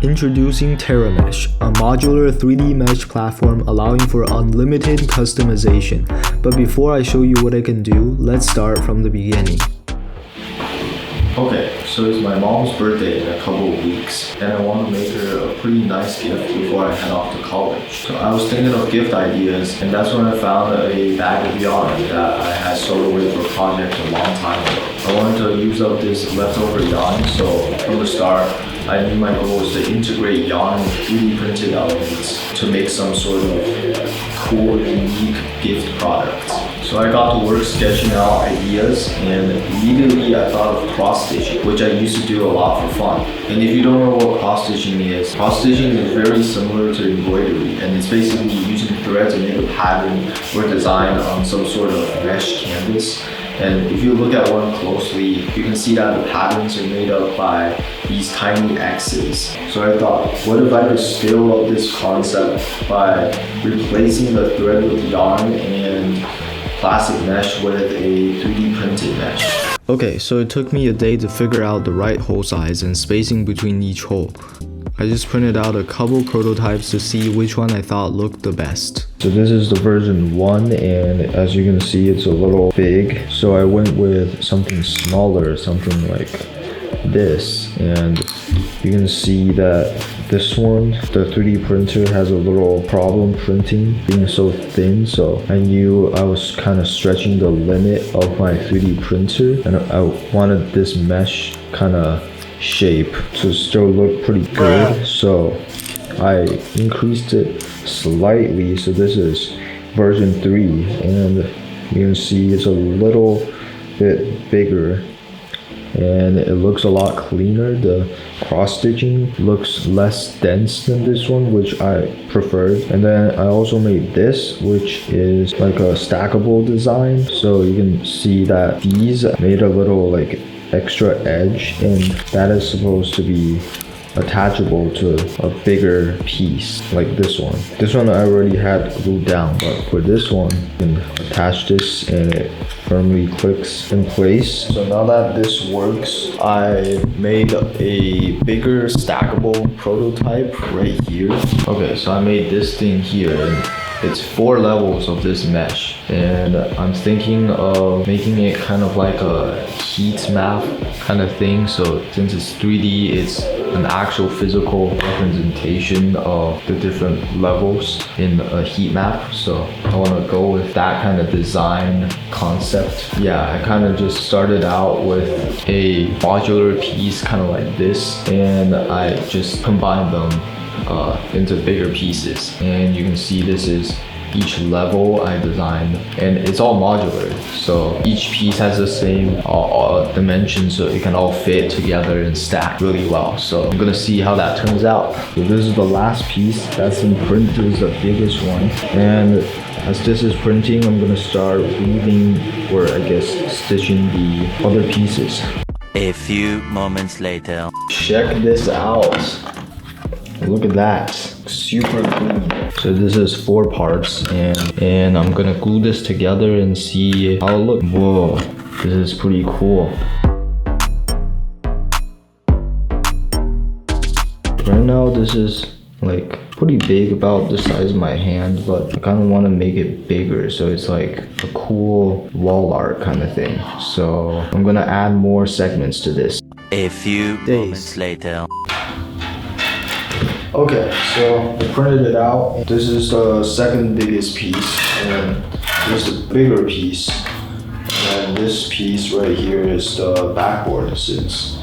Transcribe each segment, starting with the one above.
Introducing TerraMesh, a modular 3D mesh platform allowing for unlimited customization. But before I show you what I can do, let's start from the beginning. Okay, so it's my mom's birthday in a couple of weeks, and I want to make her a pretty nice gift before I head off to college. So I was thinking of gift ideas, and that's when I found a bag of yarn that I had started with for a project a long time ago. I wanted to use up this leftover yarn, so from the start, I knew my goal was to integrate yarn with 3D printed elements to make some sort of cool, unique gift product. So I got to work sketching out ideas, and immediately I thought of cross-stitching, which I used to do a lot for fun. And if you don't know what cross-stitching is very similar to embroidery, and it's basically using thread to make a pattern or design on some sort of mesh canvas. And if you look at one closely, you can see that the patterns are made up by these tiny X's. So I thought, what if I could scale up this concept by replacing the thread with yarn and plastic mesh with a 3D printed mesh. Okay, so it took me a day to figure out the right hole size and spacing between each hole. I just printed out a couple prototypes to see which one I thought looked the best. So this is the version 1, and as you can see, it's a little big. So I went with something smaller, something like this. And you can see that this one, the 3D printer has a little problem printing, being so thin. So I knew I was kind of stretching the limit of my 3D printer, and I wanted this mesh kind of shape to still look pretty good. So I increased it slightly. So this is version 3, and you can see it's a little bit bigger and it looks a lot cleaner. The cross stitching looks less dense than this one, which I preferred. And then I also made this, which is like a stackable design. So you can see that these made a little like extra edge, and that is supposed to be attachable to a bigger piece like this one. This one I already had glued down, but for this one, you can attach this and it firmly clicks in place. So now that this works, I made a bigger stackable prototype right here. Okay, so I made this thing here, and it's 4 levels of this mesh, and I'm thinking of making it kind of like a heat map kind of thing. So since it's 3D, it's an actual physical representation of the different levels in a heat map. So I want to go with that kind of design concept. Yeah, I kind of just started out with a modular piece kind of like this, and I just combined them into bigger pieces. And you can see this is each level I designed, and it's all modular, so each piece has the same dimensions, so it can all fit together and stack really well. So I'm gonna see how that turns out. So this is the last piece that's been printed, is the biggest one, and as this is printing, I'm gonna start weaving, or I guess stitching the other pieces. A few moments later. Check this out. Look at that, super clean. So this is 4 parts, and I'm gonna glue this together and see how it looks. Whoa, this is pretty cool. Right now this is like pretty big, about the size of my hand, but I kind of want to make it bigger, so it's like a cool wall art kind of thing. So I'm gonna add more segments to this. A few moments later. Okay, so I printed it out. This is the second biggest piece, and this is the bigger piece. And this piece right here is the backboard, since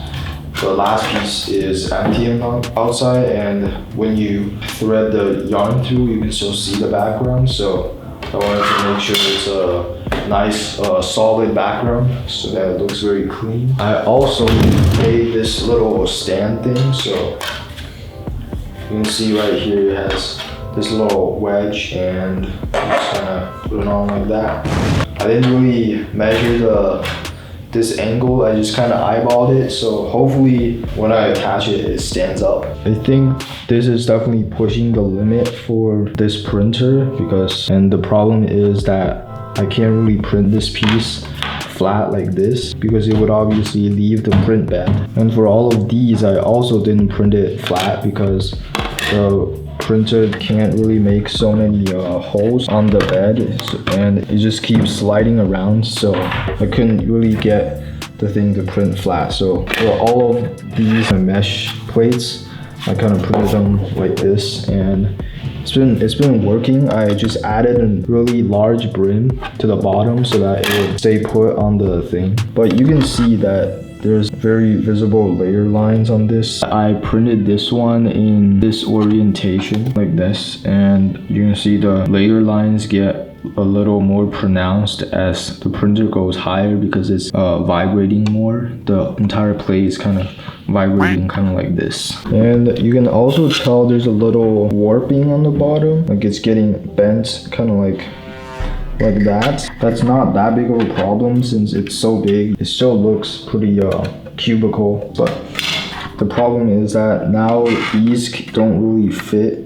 the last piece is empty on the outside, and when you thread the yarn through, you can still see the background. So I wanted to make sure it's a nice solid background so that it looks very clean. I also made this little stand thing, so you can see right here it has this little wedge, and just kind of put it on like that. I didn't really measure this angle, I just kind of eyeballed it, so hopefully when I attach it, it stands up. I think this is definitely pushing the limit for this printer, and the problem is that I can't really print this piece flat like this because it would obviously leave the print bed. And for all of these, I also didn't print it flat because the printer can't really make so many holes on the bed, and it just keeps sliding around, so I couldn't really get the thing to print flat. So for all of these mesh plates, I kind of printed them like this, and it's been working. I just added a really large brim to the bottom so that it would stay put on the thing. But you can see that there's very visible layer lines on this. I printed this one in this orientation like this, and you can see the layer lines get a little more pronounced as the printer goes higher because it's vibrating more. The entire plate is kind of vibrating kind of like this. And you can also tell there's a little warping on the bottom, like it's getting bent kind of like that. That's not that big of a problem since it's so big. It still looks pretty cubical, but the problem is that now these don't really fit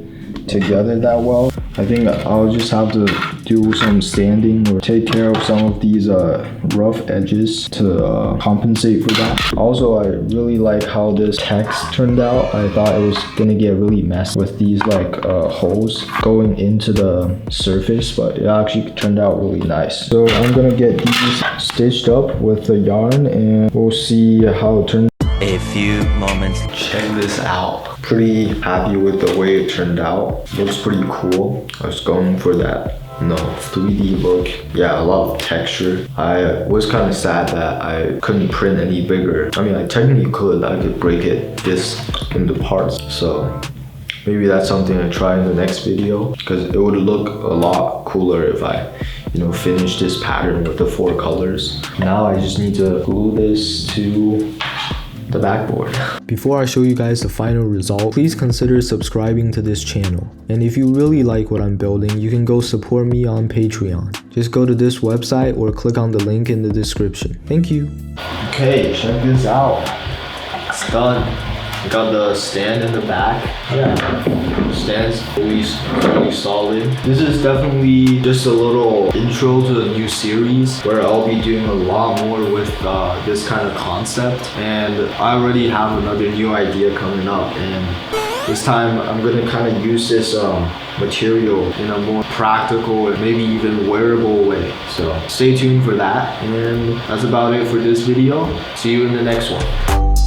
together that well. I think I'll just have to do some sanding or take care of some of these rough edges to compensate for that. Also, I really like how this text turned out. I thought it was gonna get really messy with these like holes going into the surface, but it actually turned out really nice. So I'm gonna get these stitched up with the yarn, and we'll see how it turns. A few moments. Check this out. Pretty happy with the way it turned out. Looks pretty cool. I was going for that 3D look. Yeah, a lot of texture. I was kind of sad that I couldn't print any bigger. I mean, I technically could. I could break this into parts. So maybe that's something I try in the next video, because it would look a lot cooler if I finish this pattern with the 4 colors. Now I just need to glue this to the backboard. Before I show you guys the final result, please consider subscribing to this channel. And if you really like what I'm building, you can go support me on Patreon. Just go to this website or click on the link in the description. Thank you. Okay, check this out. It's done. I got the stand in the back. Yeah, the stand's really solid. This is definitely just a little intro to the new series where I'll be doing a lot more with this kind of concept. And I already have another new idea coming up, and this time I'm gonna kind of use this material in a more practical and maybe even wearable way. So stay tuned for that, and that's about it for this video. See you in the next one.